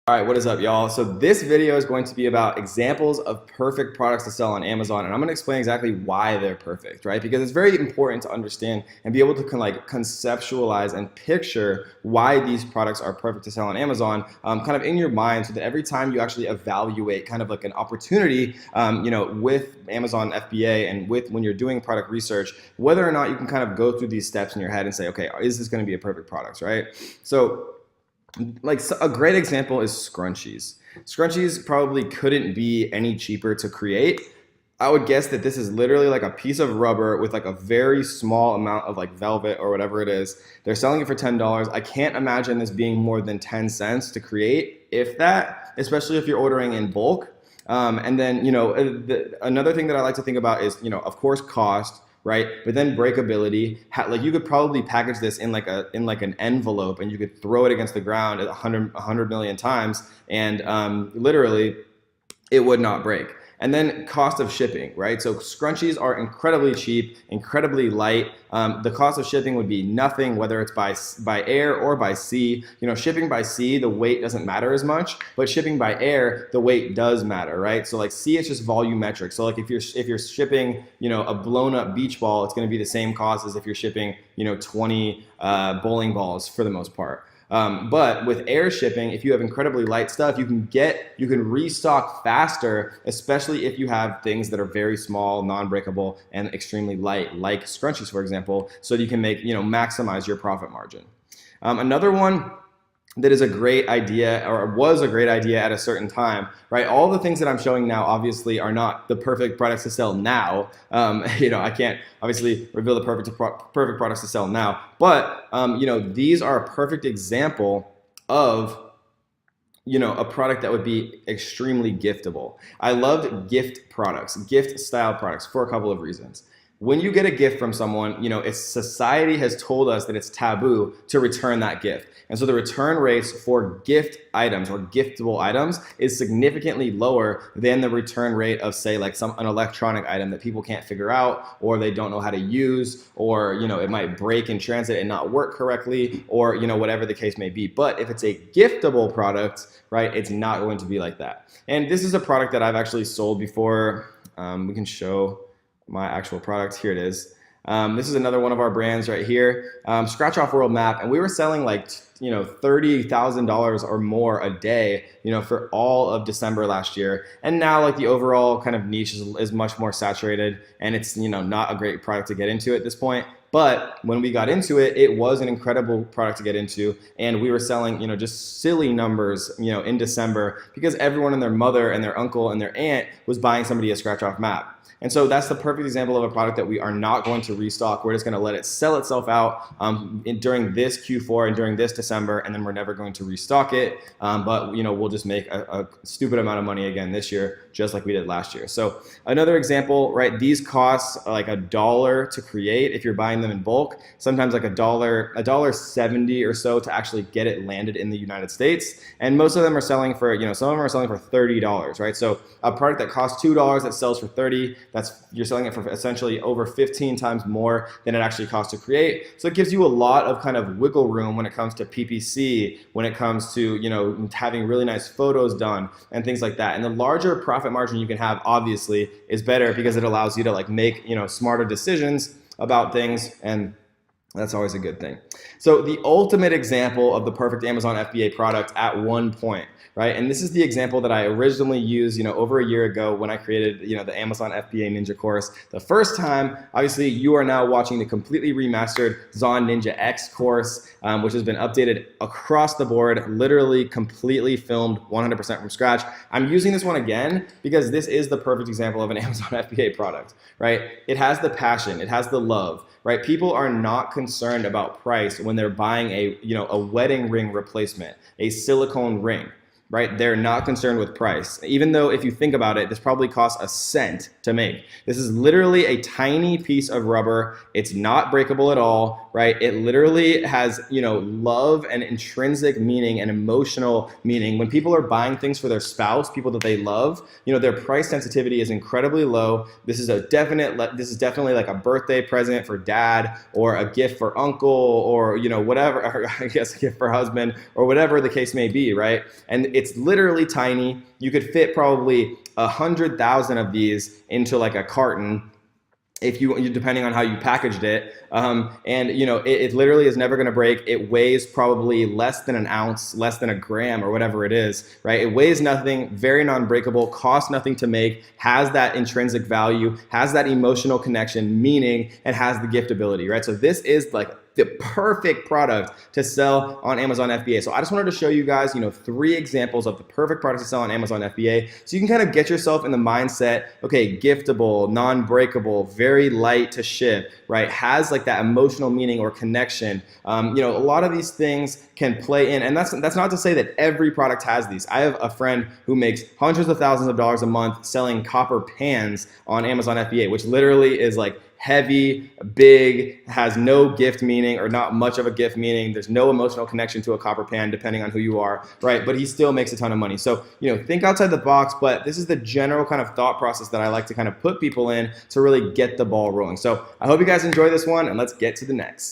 All right, what is up, y'all? So this video is going to be about examples of perfect products to sell on Amazon, and I'm going to explain exactly why they're perfect, right? Because it's very important to understand and be able to conceptualize and picture why these products are perfect to sell on Amazon, kind of in your mind, so that every time you actually evaluate kind of like an opportunity, with Amazon FBA and with when you're doing product research, whether or not you can kind of go through these steps in your head and say, okay, is this going to be a perfect product, right? So like a great example is scrunchies. Scrunchies probably couldn't be any cheaper to create. I would guess that this is literally like a piece of rubber with like a very small amount of like velvet or whatever it is. They're selling it for $10. I can't imagine this being more than 10 cents to create, if that, especially if you're ordering in bulk. And then, another thing that I like to think about is, of course, cost, right? But then breakability, like you could probably package this in like an envelope, and you could throw it against the ground at 100 million times, and literally it would not break. And then cost of shipping, right? So scrunchies are incredibly cheap, incredibly light. The cost of shipping would be nothing, whether it's by air or by sea. Shipping by sea, the weight doesn't matter as much, but shipping by air, the weight does matter, right? So like sea, it's just volumetric. So like if you're shipping, a blown up beach ball, it's going to be the same cost as if you're shipping, 20 bowling balls for the most part. But with air shipping, if you have incredibly light stuff, you can restock faster, especially if you have things that are very small, non-breakable, and extremely light, like scrunchies, for example, so that you can maximize your profit margin. Another one that is a great idea, or was a great idea at a certain time, right? All the things that I'm showing now obviously are not the perfect products to sell now. I can't obviously reveal the perfect products to sell now, but these are a perfect example of a product that would be extremely giftable. I loved gift products, gift style products, for a couple of reasons. When you get a gift from someone, society has told us that it's taboo to return that gift. And so the return rates for gift items or giftable items is significantly lower than the return rate of, say, like an electronic item that people can't figure out, or they don't know how to use, or it might break in transit and not work correctly, or whatever the case may be. But if it's a giftable product, right, it's not going to be like that. And this is a product that I've actually sold before. We can show my actual product. Here it is. This is another one of our brands right here, Scratch Off World Map, and we were selling like $30,000 or more a day, for all of December last year. And now like the overall kind of niche is much more saturated, and it's not a great product to get into at this point. But when we got into it, it was an incredible product to get into, and we were selling, just silly numbers, in December, because everyone and their mother and their uncle and their aunt was buying somebody a Scratch Off Map. And so that's the perfect example of a product that we are not going to restock. We're just going to let it sell itself out during this Q4 and during this December, and then we're never going to restock it. But we'll just make a stupid amount of money again this year, just like we did last year. So another example, right? These cost like $1 to create if you're buying them in bulk. Sometimes like $1.70 or so to actually get it landed in the United States. And most of them are selling for, some of them are selling for $30, right? So a product that costs $2 that sells for $30. You're selling it for essentially over 15 times more than it actually costs to create. So it gives you a lot of kind of wiggle room when it comes to PPC, when it comes to having really nice photos done and things like that. And the larger profit margin you can have, obviously, is better, because it allows you to like make smarter decisions about things, and that's always a good thing. So the ultimate example of the perfect Amazon FBA product at one point, right? And this is the example that I originally used, over a year ago when I created, the Amazon FBA Ninja course. The first time, obviously, you are now watching the completely remastered Zon Ninja X course, which has been updated across the board, literally completely filmed 100% from scratch. I'm using this one again because this is the perfect example of an Amazon FBA product, right? It has the passion, it has the love, right? People are not concerned about price when they're buying a wedding ring replacement, a silicone ring, right? They're not concerned with price. Even though if you think about it, this probably costs a cent to make. This is literally a tiny piece of rubber. It's not breakable at all, right? It literally has, love and intrinsic meaning and emotional meaning. When people are buying things for their spouse, people that they love, their price sensitivity is incredibly low. This is definitely like a birthday present for dad, or a gift for uncle, or, whatever, or I guess a gift for husband, or whatever the case may be, right? And It's literally tiny. You could fit probably 100,000 of these into like a carton if you depending on how you packaged it, and it literally is never going to break. It weighs probably less than an ounce, less than a gram, or whatever it is, right? It weighs nothing, very non-breakable, costs nothing to make, has that intrinsic value, has that emotional connection, meaning, and has the giftability, right? So this is like the perfect product to sell on Amazon FBA. So I just wanted to show you guys, 3 examples of the perfect products to sell on Amazon FBA. So you can kind of get yourself in the mindset, okay, giftable, non-breakable, very light to ship, right? Has like that emotional meaning or connection. A lot of these things can play in, and that's not to say that every product has these. I have a friend who makes hundreds of thousands of dollars a month selling copper pans on Amazon FBA, which literally is like heavy, big, has no gift meaning or not much of a gift meaning. There's no emotional connection to a copper pan depending on who you are, right? But he still makes a ton of money. So, think outside the box, but this is the general kind of thought process that I like to kind of put people in to really get the ball rolling. So I hope you guys enjoy this one, and let's get to the next.